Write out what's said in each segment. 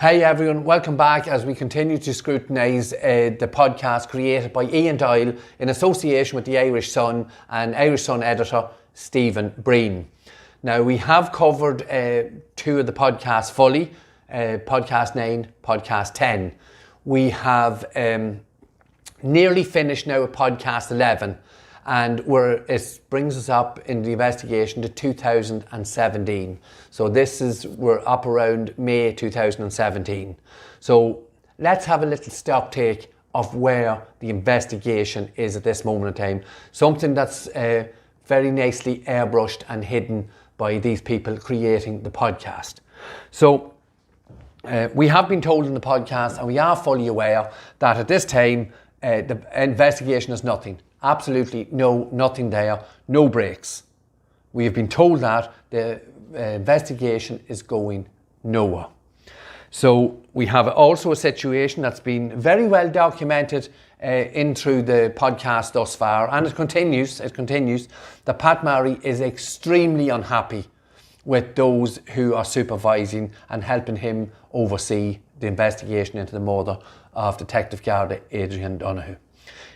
Hey everyone, welcome back as we continue to scrutinise the podcast created by Ian Doyle in association with the Irish Sun and Irish Sun editor Stephen Breen. Now we have covered two of the podcasts fully, podcast 9, podcast 10. We have nearly finished now with podcast 11 and it brings us up in the investigation to 2017. So we're up around May 2017. So let's have a little stock take of where the investigation is at this moment in time. Something that's very nicely airbrushed and hidden by these people creating the podcast. So we have been told in the podcast, and we are fully aware, that at this time the investigation is nothing. Absolutely nothing there, no breaks. We have been told that the investigation is going nowhere. So we have also a situation that's been very well documented in through the podcast thus far, and it continues, that Pat Murray is extremely unhappy with those who are supervising and helping him oversee the investigation into the murder of Detective Garda Adrian Donoghue.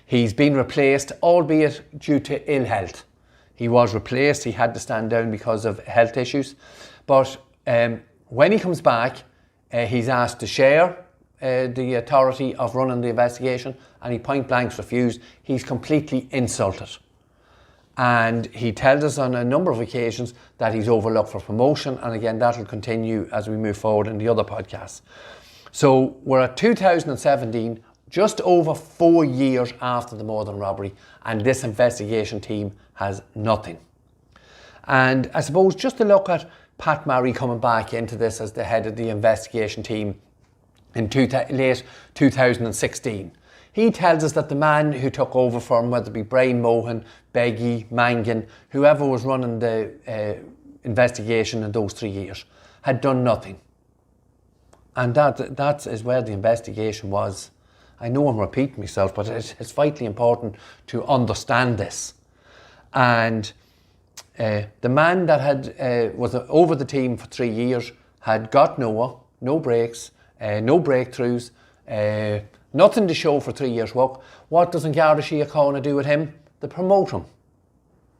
He's been replaced, albeit due to ill health. He was replaced, he had to stand down because of health issues. But when he comes back, he's asked to share the authority of running the investigation, and he point blank refused. He's completely insulted. And he tells us on a number of occasions that he's overlooked for promotion, and again that will continue as we move forward in the other podcasts. So we're at 2017, just over 4 years after the murder and robbery, and this investigation team has nothing. And I suppose just to look at Pat Murray coming back into this as the head of the investigation team in late 2016. He tells us that the man who took over from, whether it be Brian Mohan, Beggy, Mangan, whoever was running the investigation in those 3 years, had done nothing. And that is where the investigation was. I know I'm repeating myself, but it's vitally important to understand this. And the man that was over the team for 3 years had got nowhere, no breaks, no breakthroughs, nothing to show for 3 years' work. What does Garda Síochána do with him? They promote him.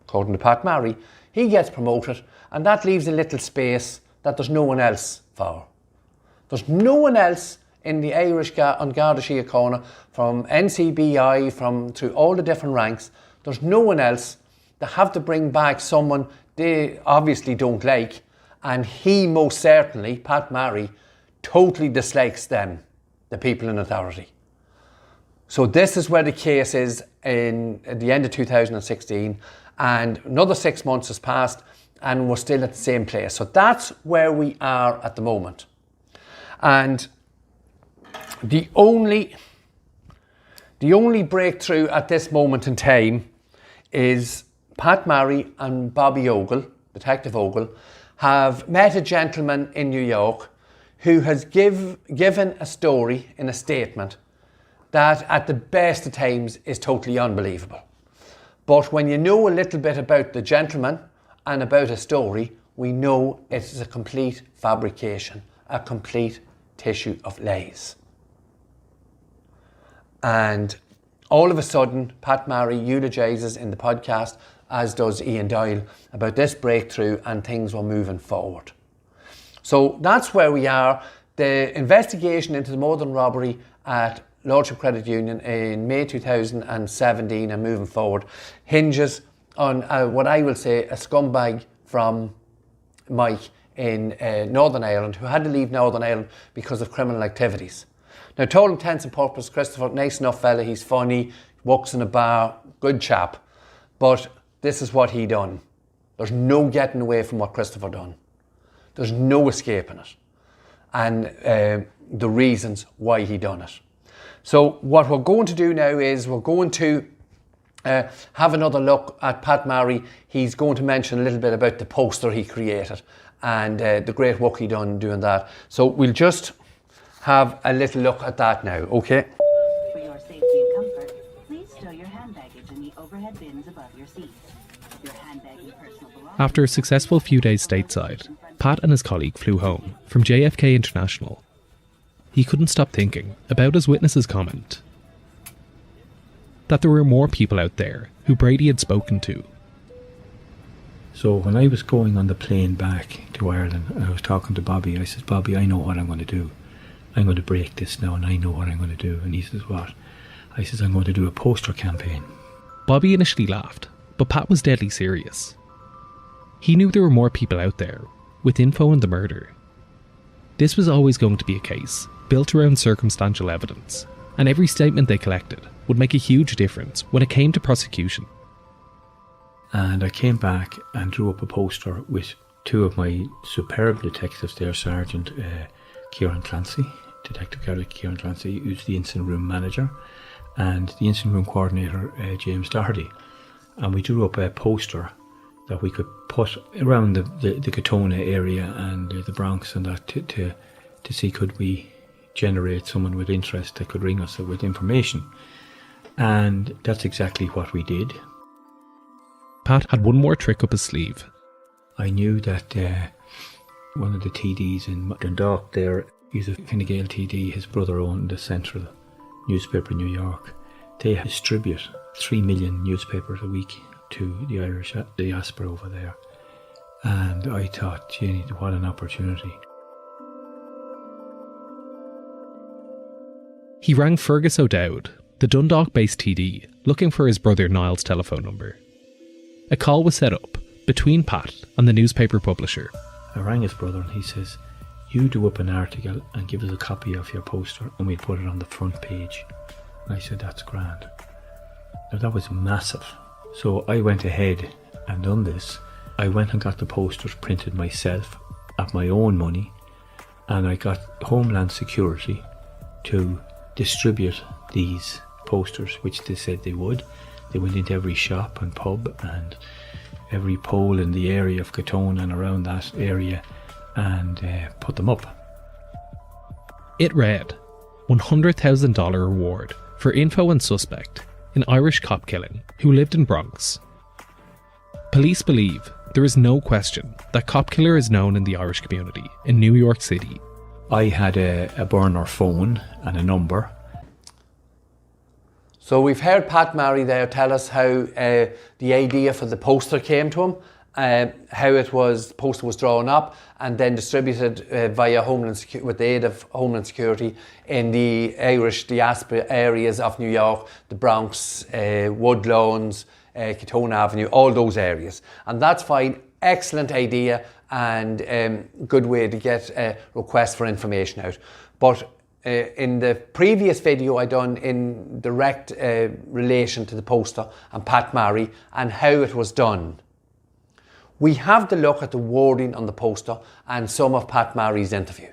According to Pat Murray, he gets promoted, and that leaves a little space that there's no one else for. There's no one else in the Irish on Garda Síochána, from NCBI, through all the different ranks. There's no one else. They have to bring back someone they obviously don't like, and he most certainly, Pat Murray, totally dislikes them, the people in authority. So this is where the case is at the end of 2016, and another 6 months has passed and we're still at the same place. So that's where we are at the moment. And the only breakthrough at this moment in time is Pat Murray and Bobby Ogle, Detective Ogle, have met a gentleman in New York who has given a story in a statement that at the best of times is totally unbelievable. But when you know a little bit about the gentleman and about a story, we know it is a complete fabrication, a complete tissue of lies. And all of a sudden, Pat Murray eulogises in the podcast, as does Ian Doyle, about this breakthrough, and things were moving forward. So that's where we are. The investigation into the murder and robbery at Lordship Credit Union in May 2017 and moving forward hinges on what I will say a scumbag from Mike in Northern Ireland, who had to leave Northern Ireland because of criminal activities. Now, to all intents and purposes, Christopher, nice enough fella, he's funny, works in a bar, good chap. But this is what he done. There's no getting away from what Christopher done. There's no escaping it. And the reasons why he done it. So what we're going to do now is we're going to have another look at Pat Murray. He's going to mention a little bit about the poster he created and the great work he done doing that. So we'll just have a little look at that now, okay? For your safety and comfort, please stow your hand baggage in the overhead bins above your seat. Your handbag and personal belongings. After a successful few days stateside, Pat and his colleague flew home from JFK International. he couldn't stop thinking about his witness's comment that there were more people out there who Brady had spoken to. So when I was going on the plane back to Ireland, I was talking to Bobby. I said, Bobby, I know what I'm going to do. I'm going to break this now, and I know what I'm going to do. And he says, what? I says, I'm going to do a poster campaign. Bobby initially laughed, but Pat was deadly serious. He knew there were more people out there with info on the murder. This was always going to be a case built around circumstantial evidence, and every statement they collected would make a huge difference when it came to prosecution. And I came back and drew up a poster with two of my superb detectives there, Sergeant Kieran Clancy, Detective Kieran Clancy, who's the incident room manager, and the incident room coordinator, James Doherty. And we drew up a poster that we could put around the Katona area and the Bronx and that to see could we generate someone with interest that could ring us with information. And that's exactly what we did. Pat had one more trick up his sleeve. I knew that one of the TDs in Dundalk there, he's a Fine Gael TD, his brother owned the Central newspaper in New York. They distribute 3 million newspapers a week to the Irish diaspora over there. And I thought, gee, what an opportunity. He rang Fergus O'Dowd, the Dundalk-based TD, looking for his brother Niall's telephone number. A call was set up between Pat and the newspaper publisher. I rang his brother and he says, you do up an article and give us a copy of your poster and we'll put it on the front page. And I said, that's grand. Now that was massive. So I went ahead and done this. I went and got the posters printed myself at my own money, and I got Homeland Security to distribute these posters, which they said they would. They went into every shop and pub and every pole in the area of Katona and around that area and put them up. It read, $100,000 reward for info on suspect in Irish cop killing who lived in Bronx. Police believe there is no question that cop killer is known in the Irish community in New York City. I had a burner phone and a number. So we've heard Pat Murray there tell us how the idea for the poster came to him, how the poster was drawn up and then distributed via with the aid of Homeland Security in the Irish diaspora areas of New York, the Bronx, Woodlawns, Katona Avenue, all those areas. And that's fine, excellent idea and good way to get requests for information out. But in the previous video I done in direct relation to the poster and Pat Murray and how it was done, we have to look at the wording on the poster and some of Pat Murray's interview.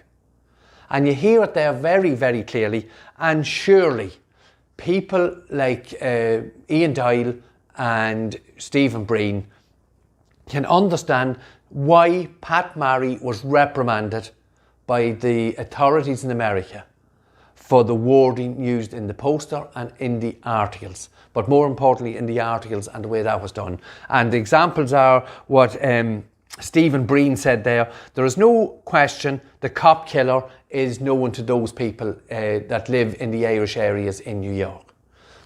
And you hear it there very, very clearly. And surely people like Ian Doyle and Stephen Breen can understand why Pat Murray was reprimanded by the authorities in America for the wording used in the poster and in the articles, but more importantly in the articles and the way that was done. And the examples are what Stephen Breen said there. There is no question the cop killer is known to those people that live in the Irish areas in New York.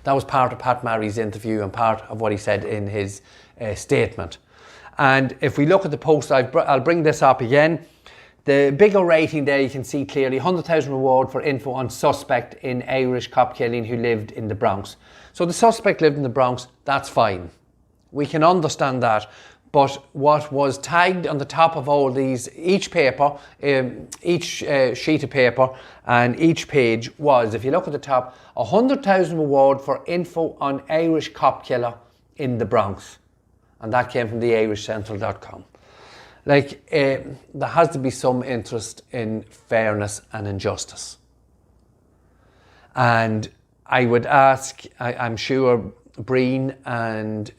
That was part of Pat Murray's interview and part of what he said in his statement. And if we look at the poster, I'll bring this up again. The bigger rating there you can see clearly, 100,000 reward for info on suspect in Irish cop killing who lived in the Bronx. So the suspect lived in the Bronx, that's fine. We can understand that. But what was tagged on the top of all these, each paper, each sheet of paper and each page was, if you look at the top, 100,000 reward for info on Irish cop killer in the Bronx. And that came from the irishcentral.com. Like, there has to be some interest in fairness and injustice. And I would ask, I'm sure Breen and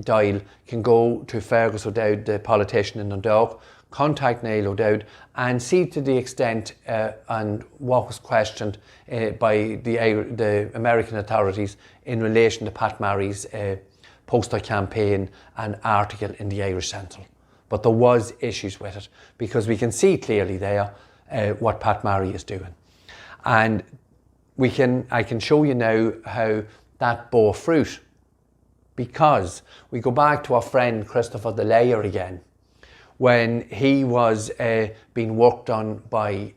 Doyle can go to Fergus O'Dowd, the politician in Dundalk, contact Niall O'Dowd and see to the extent and what was questioned by the American authorities in relation to Pat Murray's poster campaign and article in the Irish Central. But there was issues with it because we can see clearly there what Pat Marry is doing. And I can show you now how that bore fruit, because we go back to our friend Christopher the Layer again, when he was being worked on by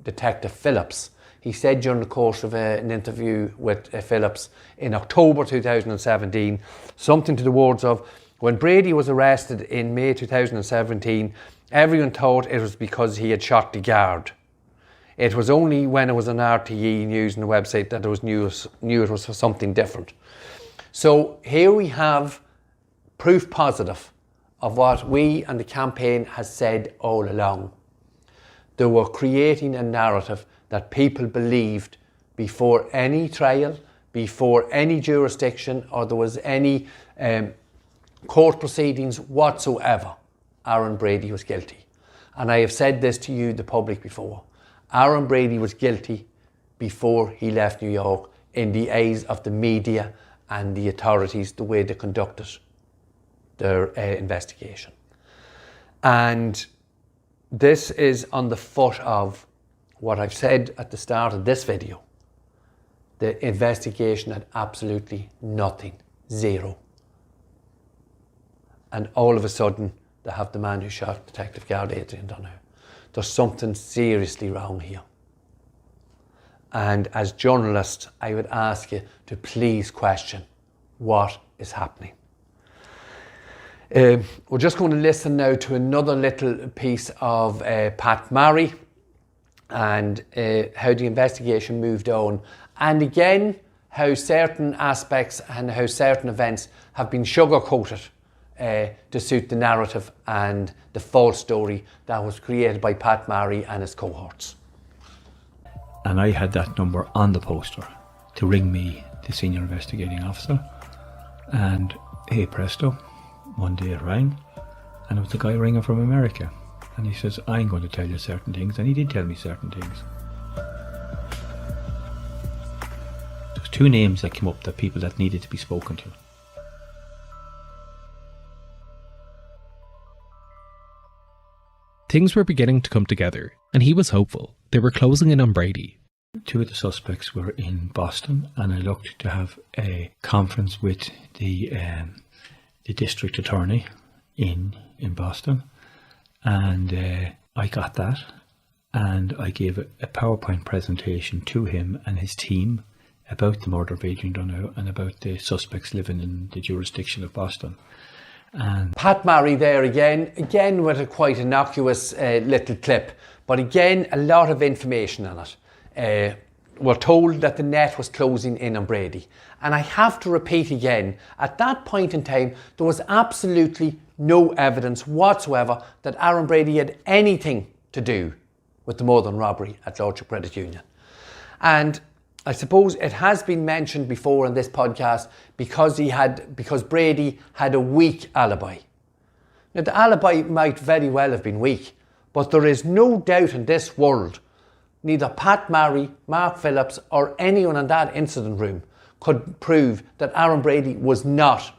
Detective Phillips. He said during the course of an interview with Phillips in October 2017, something to the words of, when Brady was arrested in May 2017, everyone thought it was because he had shot the guard. It was only when it was an RTE news on the website that it knew it was for something different. So here we have proof positive of what we and the campaign has said all along. They were creating a narrative that people believed before any trial, before any jurisdiction, or there was any court proceedings whatsoever. Aaron Brady was guilty. And I have said this to you, the public, before. Aaron Brady was guilty before he left New York in the eyes of the media and the authorities, the way they conducted their investigation. And this is on the foot of what I've said at the start of this video. The investigation had absolutely nothing, zero. And all of a sudden, they have the man who shot Detective Guard Adrian Donoghue. There's something seriously wrong here. And as journalists, I would ask you to please question what is happening. We're just going to listen now to another little piece of Pat Marry and how the investigation moved on. And again, how certain aspects and how certain events have been sugar-coated to suit the narrative and the false story that was created by Pat Marry and his cohorts. And I had that number on the poster to ring me, the senior investigating officer. And hey presto, one day it rang, and it was the guy ringing from America. And he says, I'm going to tell you certain things. And he did tell me certain things. There's two names that came up, that people that needed to be spoken to. Things were beginning to come together, and he was hopeful. They were closing in on Brady. Two of the suspects were in Boston, and I looked to have a conference with the district attorney in Boston, and I got that, and I gave a PowerPoint presentation to him and his team about the murder of Adrian Donoghue and about the suspects living in the jurisdiction of Boston. And Pat Marry there again with a quite innocuous little clip, but again a lot of information on it. We're told that the net was closing in on Brady. And I have to repeat again, at that point in time, there was absolutely no evidence whatsoever that Aaron Brady had anything to do with the murder and robbery at Lordship Credit Union. And I suppose it has been mentioned before in this podcast because Brady had a weak alibi. Now the alibi might very well have been weak, but there is no doubt in this world neither Pat Marry, Mark Phillips or anyone in that incident room could prove that Aaron Brady was not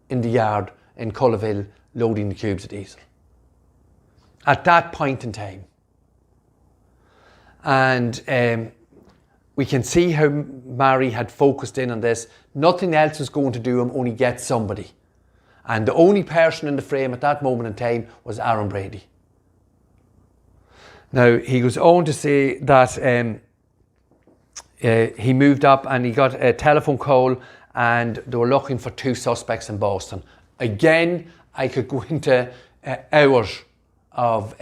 in the yard in Cullerville loading the cubes of diesel at that point in time. And we can see how Marry had focused in on this. Nothing else was going to do him, only get somebody. And the only person in the frame at that moment in time was Aaron Brady. Now, he goes on to say that he moved up and he got a telephone call and they were looking for two suspects in Boston. Again, I could go into hours of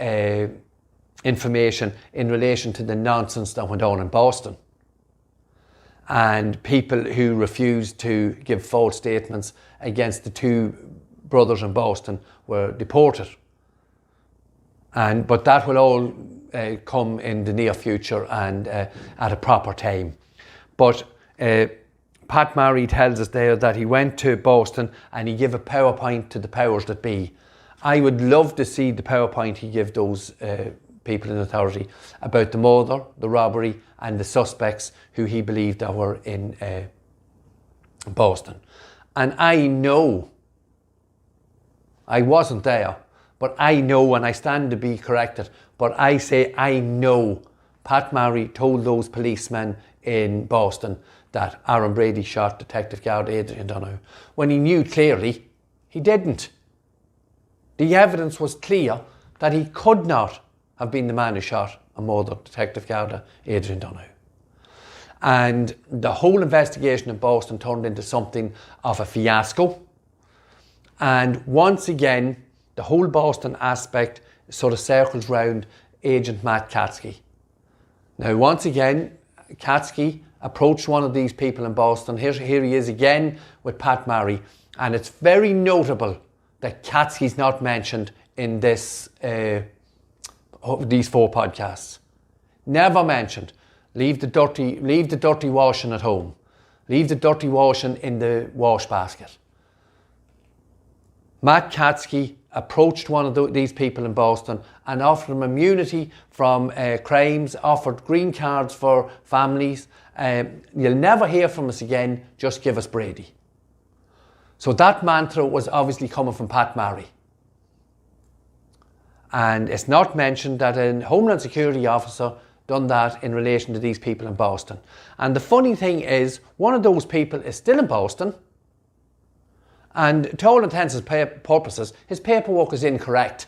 information in relation to the nonsense that went on in Boston. And people who refused to give false statements against the two brothers in Boston were deported. But that will all come in the near future and at a proper time. But Pat Marry tells us there that he went to Boston and he gave a PowerPoint to the powers that be. I would love to see the PowerPoint he gave those people in authority about the murder, the robbery and the suspects who he believed that were in Boston. And I know, I wasn't there, but I know, and I stand to be corrected, but I say I know Pat Murray told those policemen in Boston that Aaron Brady shot Detective Guard Adrian Donoghue, when he knew clearly he didn't. The evidence was clear that he could not have been the man who shot and murdered Detective Guard Adrian Donoghue. And the whole investigation in Boston turned into something of a fiasco. And once again, the whole Boston aspect sort of circles round Agent Matt Katsky. Now, once again, Katsky approached one of these people in Boston. Here he is again with Pat Murray. And it's very notable that Katsky's not mentioned in this these 4 podcasts. Never mentioned. Leave the dirty washing at home. Leave the dirty washing in the wash basket. Matt Katsky approached one of these people in Boston and offered them immunity from crimes, offered green cards for families. You'll never hear from us again, just give us Brady. So that mantra was obviously coming from Pat Murray. And it's not mentioned that a Homeland Security officer done that in relation to these people in Boston. And the funny thing is, one of those people is still in Boston, and to all intents and purposes, his paperwork is incorrect.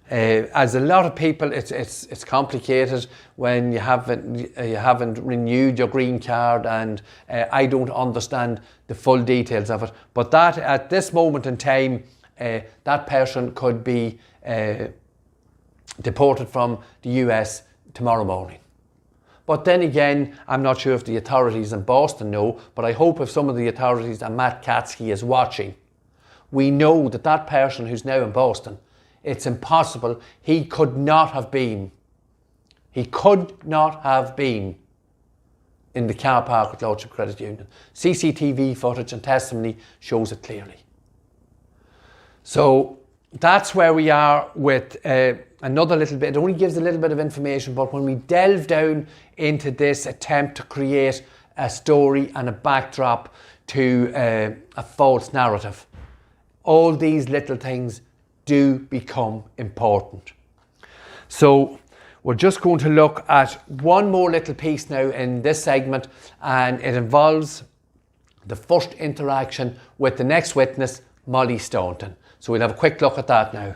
As a lot of people, it's complicated when you haven't renewed your green card, and I don't understand the full details of it. But that at this moment in time, that person could be deported from the US tomorrow morning. But then again, I'm not sure if the authorities in Boston know, but I hope if some of the authorities and Matt Katsky is watching, we know that that person who's now in Boston, it's impossible. He could not have been in the car park at Lordship Credit Union. CCTV footage and testimony shows it clearly. So that's where we are with another little bit. It only gives a little bit of information, but when we delve down into this attempt to create a story and a backdrop to a false narrative, all these little things do become important. So we're just going to look at one more little piece now in this segment, and it involves the first interaction with the next witness, Molly Staunton. So we'll have a quick look at that now.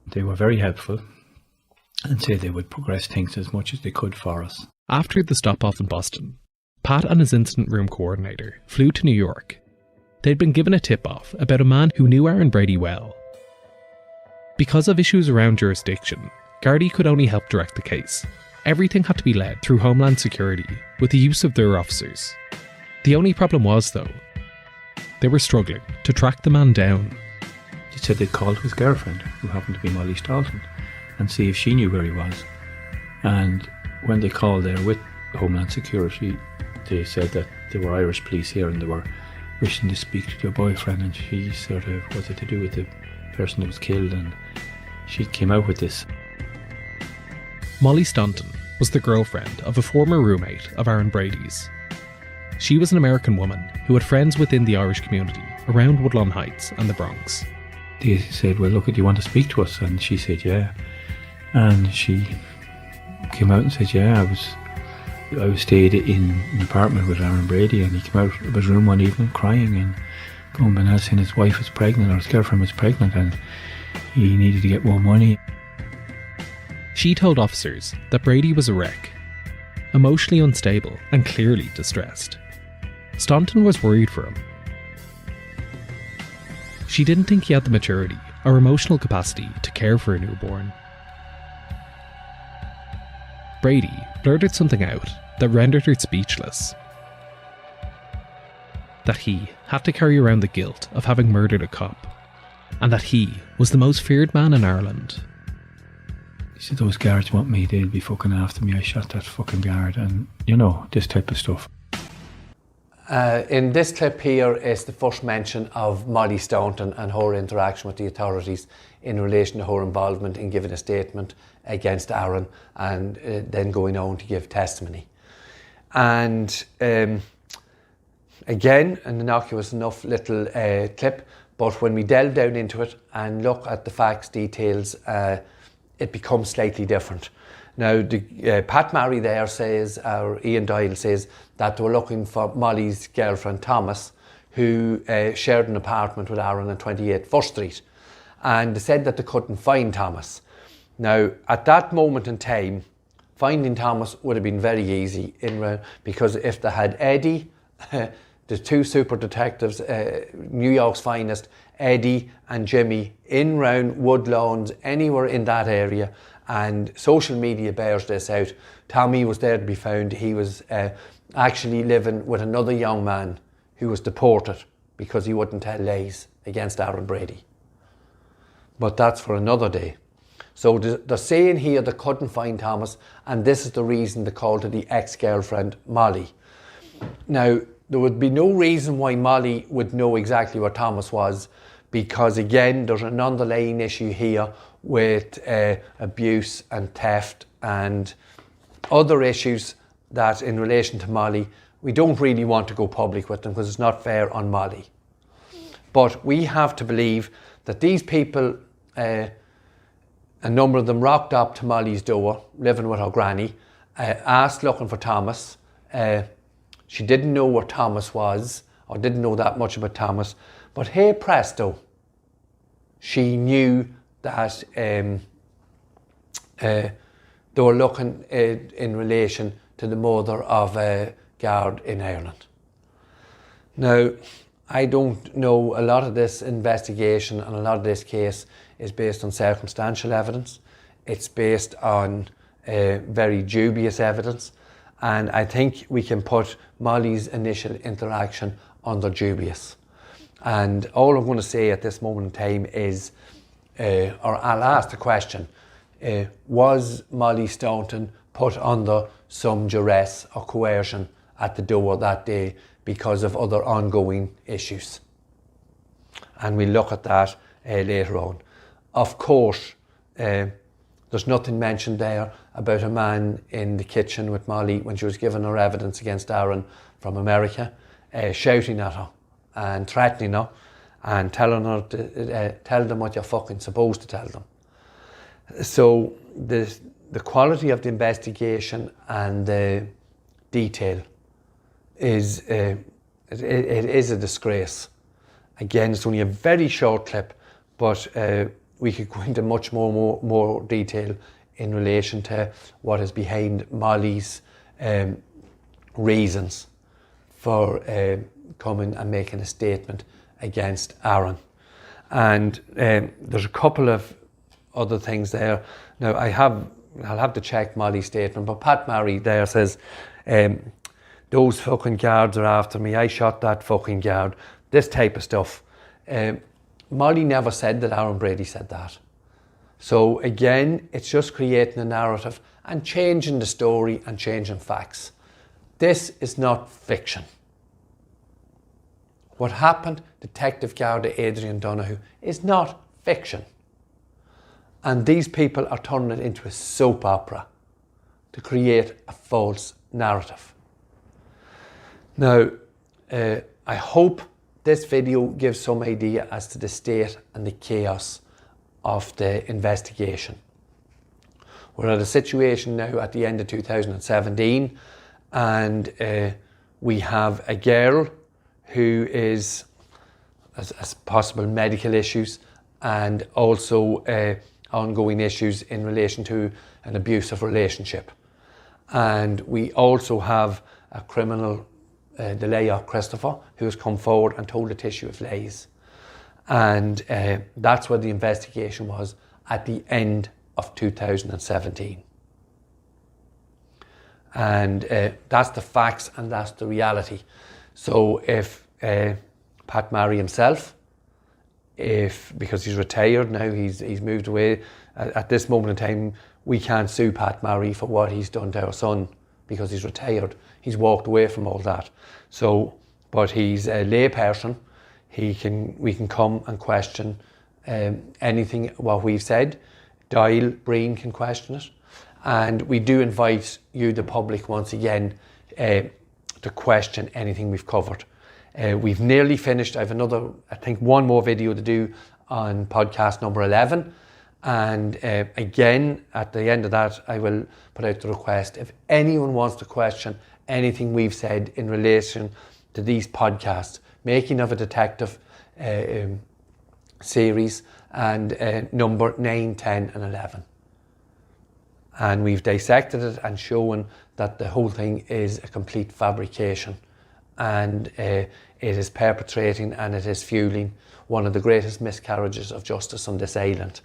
They were very helpful and said they would progress things as much as they could for us. After the stop-off in Boston, Pat and his incident room coordinator flew to New York. They'd been given a tip-off about a man who knew Aaron Brady well. Because of issues around jurisdiction, Gardaí could only help direct the case. Everything had to be led through Homeland Security with the use of their officers. The only problem was, though, they were struggling to track the man down. He said they'd called his girlfriend, who happened to be Molly Staunton, and see if she knew where he was. And when they called there with Homeland Security, they said that there were Irish police here and they were wishing to speak to their boyfriend, and she sort of, was it to do with the person who was killed, and she came out with this. Molly Staunton was the girlfriend of a former roommate of Aaron Brady's. She was an American woman who had friends within the Irish community around Woodlawn Heights and the Bronx. They said, well, look, do you want to speak to us? And she said, yeah. And she came out and said, yeah, I was stayed in an apartment with Aaron Brady, and he came out of his room one evening crying and going bananas, saying his wife was pregnant, or his girlfriend was pregnant, and he needed to get more money. She told officers that Brady was a wreck, emotionally unstable and clearly distressed. Staunton was worried for him. She didn't think he had the maturity or emotional capacity to care for a newborn. Brady blurted something out that rendered her speechless. That he had to carry around the guilt of having murdered a cop, and that he was the most feared man in Ireland. He said, those guards want me, they'll be fucking after me, I shot that fucking guard, and you know, this type of stuff. In this clip here is the first mention of Molly Staunton and her interaction with the authorities in relation to her involvement in giving a statement against Aaron and then going on to give testimony. And Again, an innocuous enough little clip, but when we delve down into it and look at the facts, details, it becomes slightly different. Now, Pat Marry there says, or Ian Doyle says, that they were looking for Molly's girlfriend Thomas, who shared an apartment with Aaron on 28 First Street. And they said that they couldn't find Thomas. Now, at that moment in time, finding Thomas would have been very easy, because if they had Eddie, the two super detectives, New York's finest, Eddie and Jimmy, in round Woodlawns, anywhere in that area, and social media bears this out. Tommy was there to be found. He was actually living with another young man who was deported because he wouldn't tell lies against Aaron Brady. But that's for another day. So they're saying here they couldn't find Thomas, and this is the reason they called her the ex-girlfriend Molly. Now, there would be no reason why Molly would know exactly where Thomas was, because again, there's an underlying issue here with abuse and theft and other issues that in relation to Molly, we don't really want to go public with them because it's not fair on Molly. But we have to believe that these people, a number of them rocked up to Molly's door, living with her granny, asked looking for Thomas. She didn't know where Thomas was, or didn't know that much about Thomas, but hey presto, she knew that they were looking in relation to the murder of a guard in Ireland. Now, I don't know, a lot of this investigation and a lot of this case is based on circumstantial evidence. It's based on very dubious evidence, and I think we can put Molly's initial interaction under dubious. And all I'm going to say at this moment in time is, or I'll ask the question, was Molly Staunton put under some duress or coercion at the door that day because of other ongoing issues? And we'll look at that later on. Of course, there's nothing mentioned there about a man in the kitchen with Molly when she was giving her evidence against Aaron from America, shouting at her and threatening her and telling her to tell them what you're fucking supposed to tell them. So the quality of the investigation and the detail is it is a disgrace. Again, it's only a very short clip, but we could go into much more detail in relation to what is behind Molly's reasons for coming and making a statement against Aaron. And there's a couple of other things there. Now, I'll have to check Molly's statement, but Pat Marry there says, those fucking guards are after me, I shot that fucking guard, this type of stuff. Molly never said that Aaron Brady said that. So again, it's just creating a narrative and changing the story and changing facts. This is not fiction. What happened, Detective Garda Adrian Donoghue, is not fiction. And these people are turning it into a soap opera to create a false narrative. Now, I hope this video gives some idea as to the state and the chaos of the investigation. We're at a situation now at the end of 2017, and we have a girl who has possible medical issues and also ongoing issues in relation to an abusive relationship. And we also have a criminal, the lawyer Christopher, who has come forward and told a tissue of lies. And that's where the investigation was at the end of 2017. And that's the facts and that's the reality. So if Pat Marry himself, because he's retired now, he's moved away, at this moment in time, we can't sue Pat Marry for what he's done to our son because he's retired. He's walked away from all that. So, but he's a lay person. We can come and question anything what we've said. Doyle, Breen can question it. And we do invite you, the public, once again, to question anything we've covered. We've nearly finished. I have another, I think, one more video to do on podcast number 11. And again, at the end of that, I will put out the request. If anyone wants to question anything we've said in relation to these podcasts, Making of a Detective series and number 9, 10 and 11. And we've dissected it and shown that the whole thing is a complete fabrication. And it is perpetrating and it is fueling one of the greatest miscarriages of justice on this island.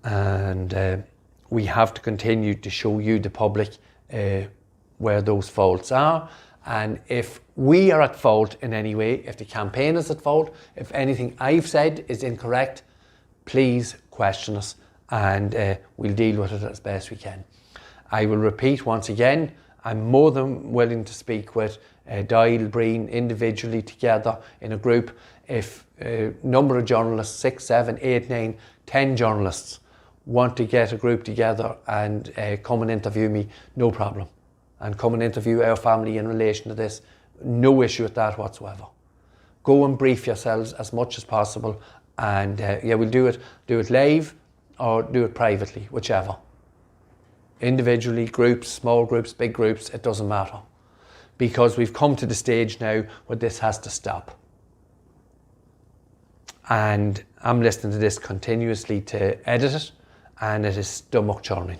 And we have to continue to show you, the public, where those faults are. And if we are at fault in any way, if the campaign is at fault, if anything I've said is incorrect, please question us and we'll deal with it as best we can. I will repeat once again, I'm more than willing to speak with Doyle, Breen individually, together in a group. If a number of journalists, 6, 7, 8, 9, 10 journalists want to get a group together and come and interview me, no problem. And come and interview our family in relation to this, no issue with that whatsoever. Go and brief yourselves as much as possible, and yeah, we'll do it live or do it privately, whichever. Individually, groups, small groups, big groups, it doesn't matter. Because we've come to the stage now where this has to stop. And I'm listening to this continuously to edit it, and it is stomach churning.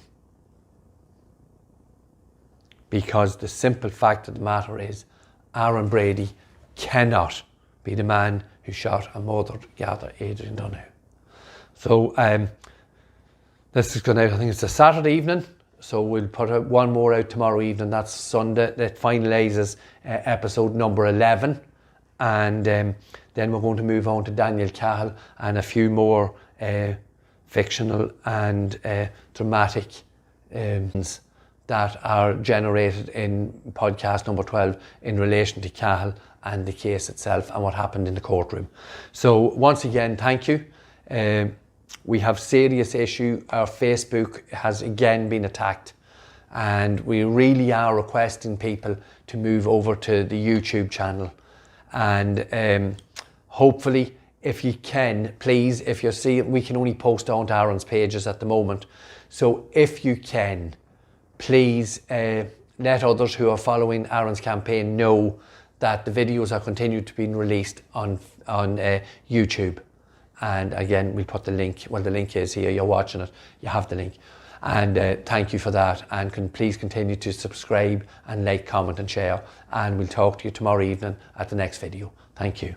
Because the simple fact of the matter is, Aaron Brady cannot be the man who shot and murdered Garda Adrian Donahue. So this is going out, I think it's a Saturday evening, so we'll put one more out tomorrow evening. That's Sunday, that finalises episode number 11. And then we're going to move on to Daniel Cahill and a few more fictional and dramatic that are generated in podcast number 12 in relation to Cahill and the case itself and what happened in the courtroom. So once again, thank you. We have serious issue. Our Facebook has again been attacked, and we really are requesting people to move over to the YouTube channel. And hopefully, if you can, please, if you see it, we can only post onto Aaron's pages at the moment. So if you can, please let others who are following Aaron's campaign know that the videos are continued to be released on YouTube. And again, we'll put the link, well, the link is here, you're watching it, you have the link. And thank you for that, and please continue to subscribe and like, comment and share, and we'll talk to you tomorrow evening at the next video. Thank you.